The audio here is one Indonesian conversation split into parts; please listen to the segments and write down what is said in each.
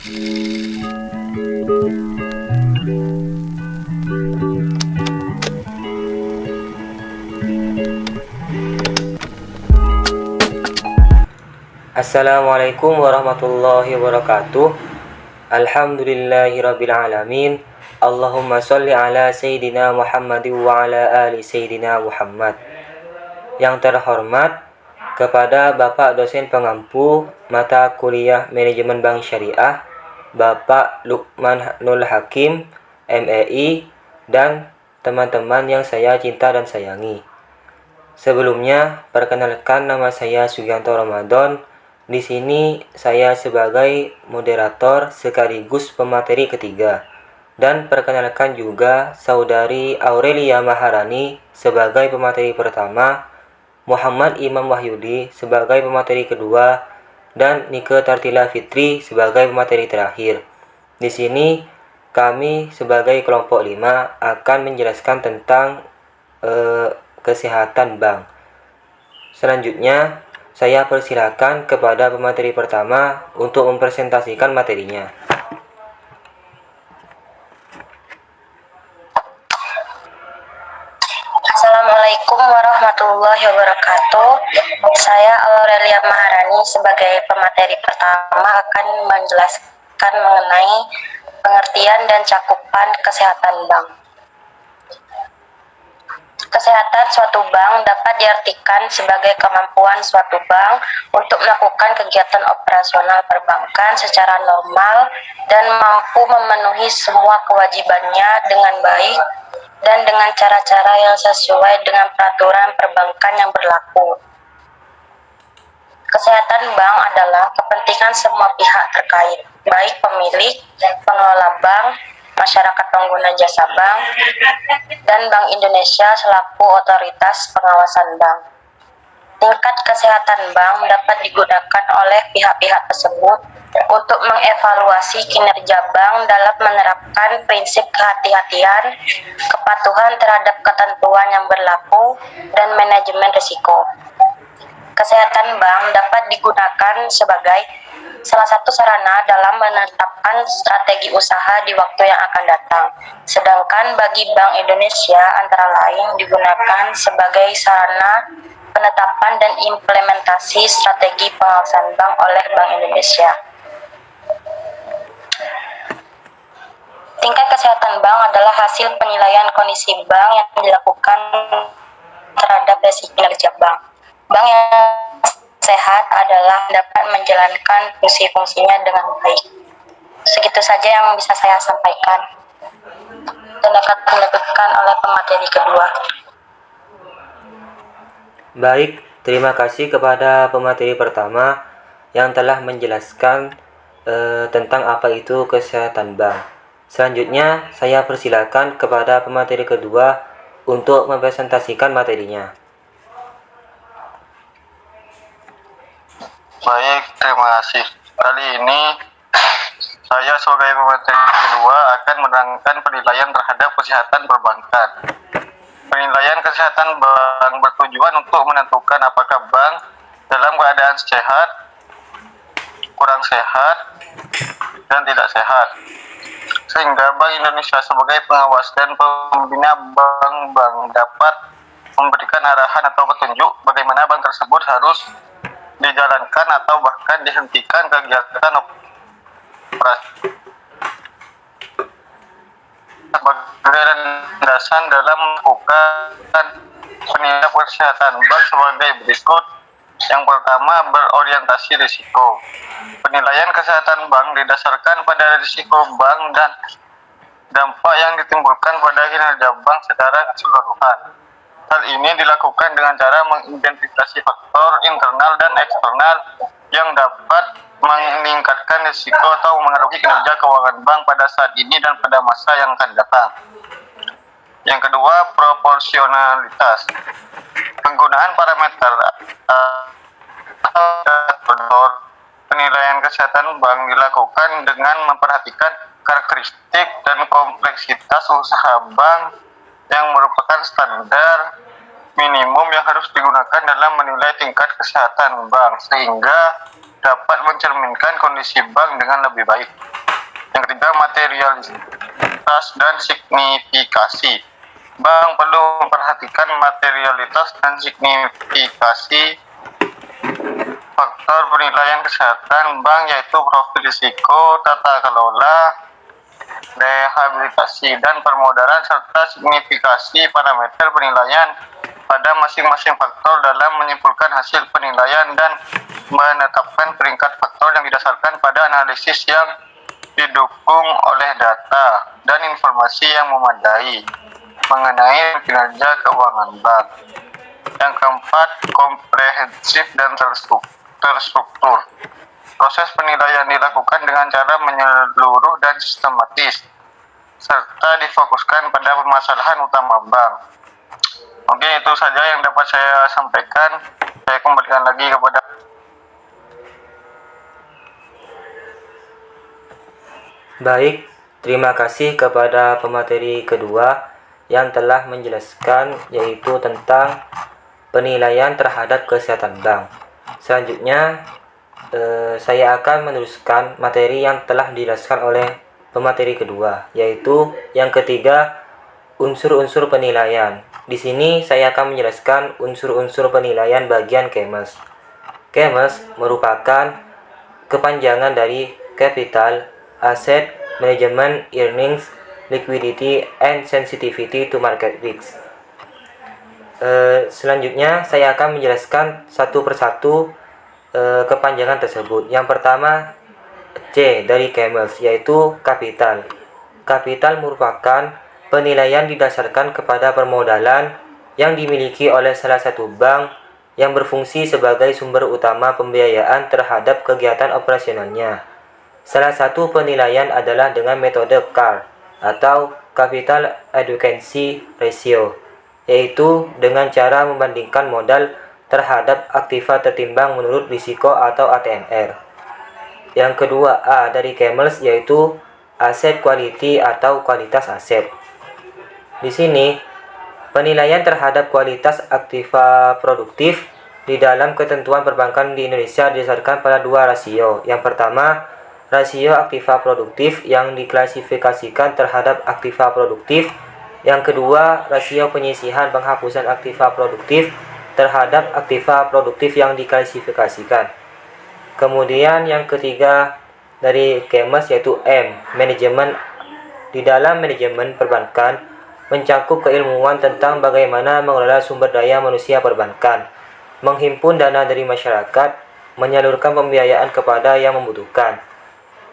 Assalamualaikum warahmatullahi wabarakatuh. Alhamdulillahirrabbilalamin. Allahumma sholli ala Sayyidina Muhammadin wa ala ali Sayyidina Muhammad. Yang terhormat kepada Bapak dosen pengampu mata kuliah Manajemen Bank Syariah, Bapak Lukman Nul Hakim, MEI, dan teman-teman yang saya cinta dan sayangi. Sebelumnya, perkenalkan nama saya Sugianto Ramadan. Di sini saya sebagai moderator sekaligus pemateri ketiga, dan perkenalkan juga saudari Aurelia Maharani sebagai pemateri pertama, Muhammad Imam Wahyudi sebagai pemateri kedua, dan Nike Tartila Fitri sebagai pemateri terakhir. Di sini kami sebagai kelompok 5 akan menjelaskan tentang kesehatan bank. Selanjutnya saya persilakan kepada pemateri pertama untuk mempresentasikan materinya. Assalamualaikum warahmatullahi wabarakatuh. Saya Aurelia Maharani sebagai pemateri pertama akan menjelaskan mengenai pengertian dan cakupan kesehatan bank. Kesehatan suatu bank dapat diartikan sebagai kemampuan suatu bank untuk melakukan kegiatan operasional perbankan secara normal dan mampu memenuhi semua kewajibannya dengan baik dan dengan cara-cara yang sesuai dengan peraturan perbankan yang berlaku. Kesehatan bank adalah kepentingan semua pihak terkait, baik pemilik, pengelola bank, masyarakat pengguna jasa bank, dan Bank Indonesia selaku otoritas pengawasan bank. Tingkat kesehatan bank dapat digunakan oleh pihak-pihak tersebut untuk mengevaluasi kinerja bank dalam menerapkan prinsip kehati-hatian, kepatuhan terhadap ketentuan yang berlaku, dan manajemen risiko. Kesehatan bank dapat digunakan sebagai salah satu sarana dalam menetapkan strategi usaha di waktu yang akan datang. Sedangkan bagi Bank Indonesia antara lain digunakan sebagai sarana penetapan dan implementasi strategi pengawasan bank oleh Bank Indonesia. Tingkat kesehatan bank adalah hasil penilaian kondisi bank yang dilakukan terhadap resiko kinerja bank. Bank yang sehat adalah dapat menjalankan fungsi-fungsinya dengan baik. Segitu saja yang bisa saya sampaikan. Dan akan dilanjutkan oleh pemateri kedua. Baik, terima kasih kepada pemateri pertama yang telah menjelaskan tentang apa itu kesehatan bank. Selanjutnya, saya persilakan kepada pemateri kedua untuk mempresentasikan materinya. Baik, terima kasih. Kali ini saya sebagai pemateri kedua akan menerangkan penilaian terhadap kesehatan perbankan. Penilaian kesehatan bank bertujuan untuk menentukan apakah bank dalam keadaan sehat, kurang sehat, dan tidak sehat. Sehingga Bank Indonesia sebagai pengawas dan pembina bank-bank dapat memberikan arahan atau petunjuk bagaimana bank tersebut harus dijalankan atau bahkan dihentikan kegiatan operasi sebagai landasan dalam melakukan penilaian kesehatan bank sebagai berikut. Yang pertama, berorientasi risiko. Penilaian kesehatan bank didasarkan pada risiko bank dan dampak yang ditimbulkan pada kinerja bank secara keseluruhan. Hal ini dilakukan dengan cara mengidentifikasi faktor internal dan eksternal yang dapat meningkatkan risiko atau mengaruhi kinerja keuangan bank pada saat ini dan pada masa yang akan datang. Yang kedua, proporsionalitas. Penggunaan parameter penilaian kesehatan bank dilakukan dengan memperhatikan karakteristik dan kompleksitas usaha bank yang merupakan standar minimum yang harus digunakan dalam menilai tingkat kesehatan bank sehingga dapat mencerminkan kondisi bank dengan lebih baik. ketiga, materialitas dan signifikasi. Bank perlu memperhatikan materialitas dan signifikasi faktor penilaian kesehatan bank, yaitu profil risiko, tata kelola, rehabilitasi, dan permodalan, serta signifikasi parameter penilaian pada masing-masing faktor dalam menyimpulkan hasil penilaian dan menetapkan peringkat faktor yang didasarkan pada analisis yang didukung oleh data dan informasi yang memadai mengenai kinerja keuangan bank. Yang keempat, komprehensif dan terstruktur. Proses penilaian dilakukan dengan cara menyeluruh dan sistematis, serta difokuskan pada permasalahan utama bank. Oke, itu saja yang dapat saya sampaikan. Saya kembalikan lagi kepada. Baik, terima kasih kepada pemateri kedua yang telah menjelaskan, yaitu tentang penilaian terhadap kesehatan bank. Selanjutnya, saya akan meneruskan materi yang telah dijelaskan oleh pemateri kedua, yaitu yang ketiga, unsur-unsur penilaian. Di sini saya akan menjelaskan unsur-unsur penilaian bagian KEMES. KEMES merupakan kepanjangan dari Capital, Asset, Management, Earnings, Liquidity, and Sensitivity to Market Risk. Selanjutnya saya akan menjelaskan satu persatu kepanjangan tersebut. Yang pertama, C dari KEMES, yaitu kapital. Kapital merupakan penilaian didasarkan kepada permodalan yang dimiliki oleh salah satu bank yang berfungsi sebagai sumber utama pembiayaan terhadap kegiatan operasionalnya. Salah satu penilaian adalah dengan metode CAR atau Capital Adequacy Ratio, yaitu dengan cara membandingkan modal terhadap aktiva tertimbang menurut risiko atau ATMR. Yang kedua, A dari KEMES, yaitu Asset Quality atau kualitas aset. Di sini, penilaian terhadap kualitas aktiva produktif di dalam ketentuan perbankan di Indonesia didasarkan pada dua rasio. Yang pertama, rasio aktiva produktif yang diklasifikasikan terhadap aktiva produktif. Yang kedua, rasio penyisihan penghapusan aktiva produktif terhadap aktiva produktif yang diklasifikasikan. Kemudian yang ketiga dari KEMES, yaitu M, manajemen. Di dalam manajemen perbankan mencakup keilmuan tentang bagaimana mengelola sumber daya manusia perbankan, menghimpun dana dari masyarakat, menyalurkan pembiayaan kepada yang membutuhkan,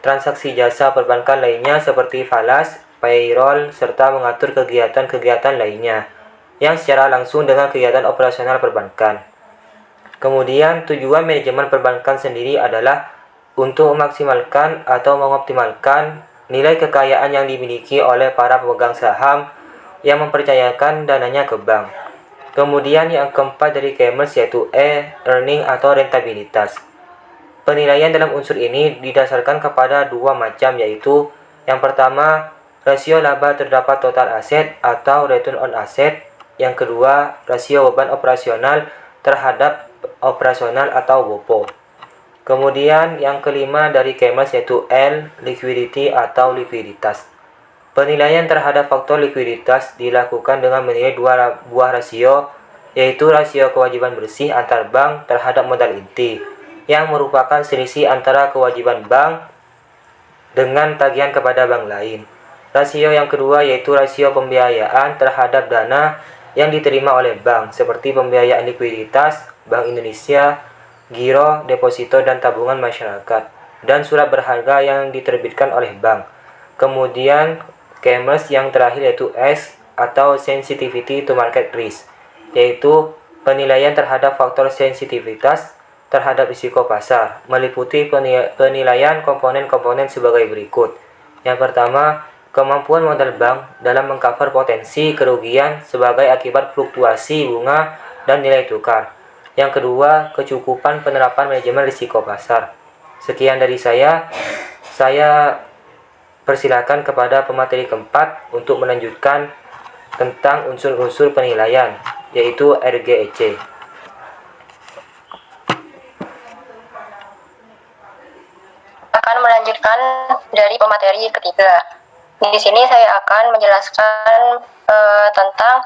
transaksi jasa perbankan lainnya seperti falas, payroll, serta mengatur kegiatan-kegiatan lainnya yang secara langsung dengan kegiatan operasional perbankan. Kemudian tujuan manajemen perbankan sendiri adalah untuk memaksimalkan atau mengoptimalkan nilai kekayaan yang dimiliki oleh para pemegang saham yang mempercayakan dananya ke bank. Kemudian yang keempat dari KEMES, yaitu E, earning atau rentabilitas. Penilaian dalam unsur ini didasarkan kepada dua macam, yaitu yang pertama, rasio laba terdapat total aset atau return on asset. Yang kedua, rasio beban operasional terhadap operasional atau BOPO. Kemudian yang kelima dari KEMES, yaitu L, liquidity atau likuiditas. Penilaian terhadap faktor likuiditas dilakukan dengan menilai dua buah rasio, yaitu rasio kewajiban bersih antar bank terhadap modal inti, yang merupakan selisih antara kewajiban bank dengan tagihan kepada bank lain. Rasio yang kedua yaitu rasio pembiayaan terhadap dana yang diterima oleh bank, seperti pembiayaan likuiditas, Bank Indonesia, giro, deposito dan tabungan masyarakat, dan surat berharga yang diterbitkan oleh bank. Kemudian KEMES yang terakhir yaitu S atau sensitivity to market risk, yaitu penilaian terhadap faktor sensitivitas terhadap risiko pasar, meliputi penilaian komponen-komponen sebagai berikut. Yang pertama, kemampuan modal bank dalam mengcover potensi kerugian sebagai akibat fluktuasi bunga dan nilai tukar. Yang kedua, kecukupan penerapan manajemen risiko pasar. Sekian dari saya persilakan kepada pemateri keempat untuk melanjutkan tentang unsur-unsur penilaian, yaitu RGEC. akan melanjutkan dari pemateri ketiga. Di sini saya akan menjelaskan tentang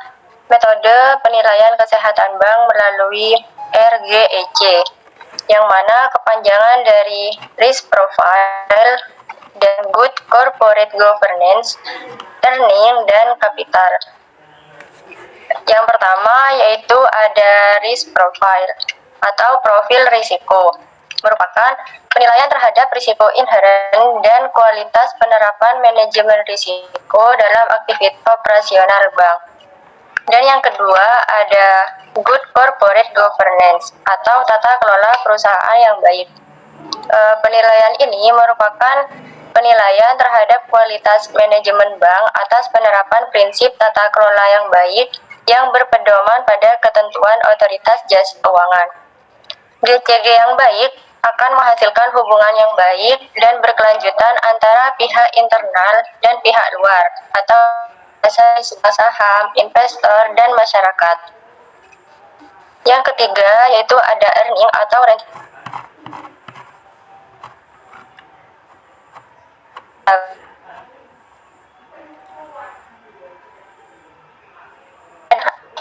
metode penilaian kesehatan bank melalui RGEC, yang mana kepanjangan dari Risk Profile dan Good Corporate Governance, Earning, dan Capital. Yang pertama yaitu ada Risk Profile atau profil risiko, merupakan penilaian terhadap risiko inheren dan kualitas penerapan manajemen risiko dalam aktivitas operasional bank. Dan yang kedua ada Good Corporate Governance atau tata kelola perusahaan yang baik. Penilaian ini merupakan penilaian terhadap kualitas manajemen bank atas penerapan prinsip tata kelola yang baik yang berpedoman pada ketentuan otoritas jasa keuangan. GCG yang baik akan menghasilkan hubungan yang baik dan berkelanjutan antara pihak internal dan pihak luar atau saham, investor, dan masyarakat. Yang ketiga yaitu ada earning atau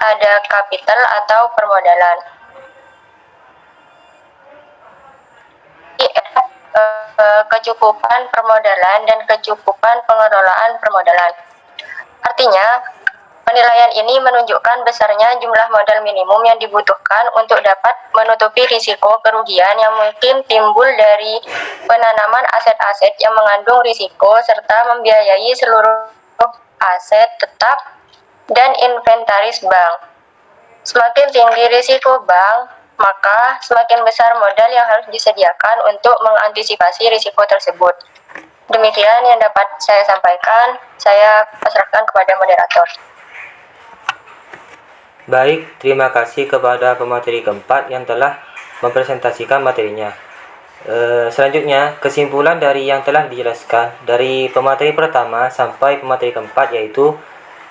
ada kapital atau permodalan. Kecukupan permodalan dan kecukupan pengelolaan permodalan. Artinya, penilaian ini menunjukkan besarnya jumlah modal minimum yang dibutuhkan untuk dapat menutupi risiko kerugian yang mungkin timbul dari penanaman aset-aset yang mengandung risiko serta membiayai seluruh aset tetap dan inventaris bank. Semakin tinggi risiko bank, maka semakin besar modal yang harus disediakan untuk mengantisipasi risiko tersebut. Demikian yang dapat saya sampaikan. Saya pasrahkan kepada moderator. Baik, terima kasih kepada pemateri keempat yang telah mempresentasikan materinya. Selanjutnya, kesimpulan dari yang telah dijelaskan dari pemateri pertama sampai pemateri keempat yaitu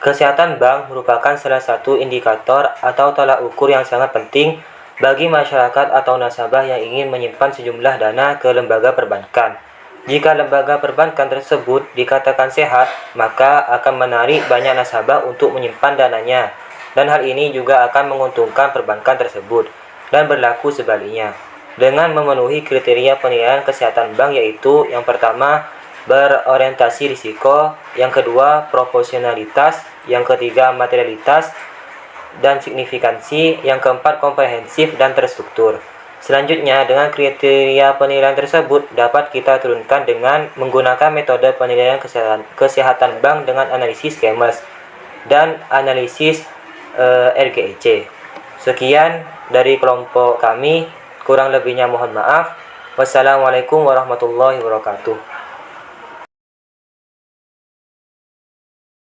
kesehatan bank merupakan salah satu indikator atau tolak ukur yang sangat penting bagi masyarakat atau nasabah yang ingin menyimpan sejumlah dana ke lembaga perbankan. Jika lembaga perbankan tersebut dikatakan sehat, maka akan menarik banyak nasabah untuk menyimpan dananya, dan hal ini juga akan menguntungkan perbankan tersebut, dan berlaku sebaliknya. Dengan memenuhi kriteria penilaian kesehatan bank yaitu yang pertama, berorientasi risiko, yang kedua, proporsionalitas, yang ketiga, materialitas, dan signifikansi, yang keempat, komprehensif dan terstruktur. Selanjutnya, dengan kriteria penilaian tersebut dapat kita turunkan dengan menggunakan metode penilaian kesehatan bank dengan analisis Keynes dan analisis RGEC. Sekian dari kelompok kami, kurang lebihnya mohon maaf. Wassalamualaikum warahmatullahi wabarakatuh.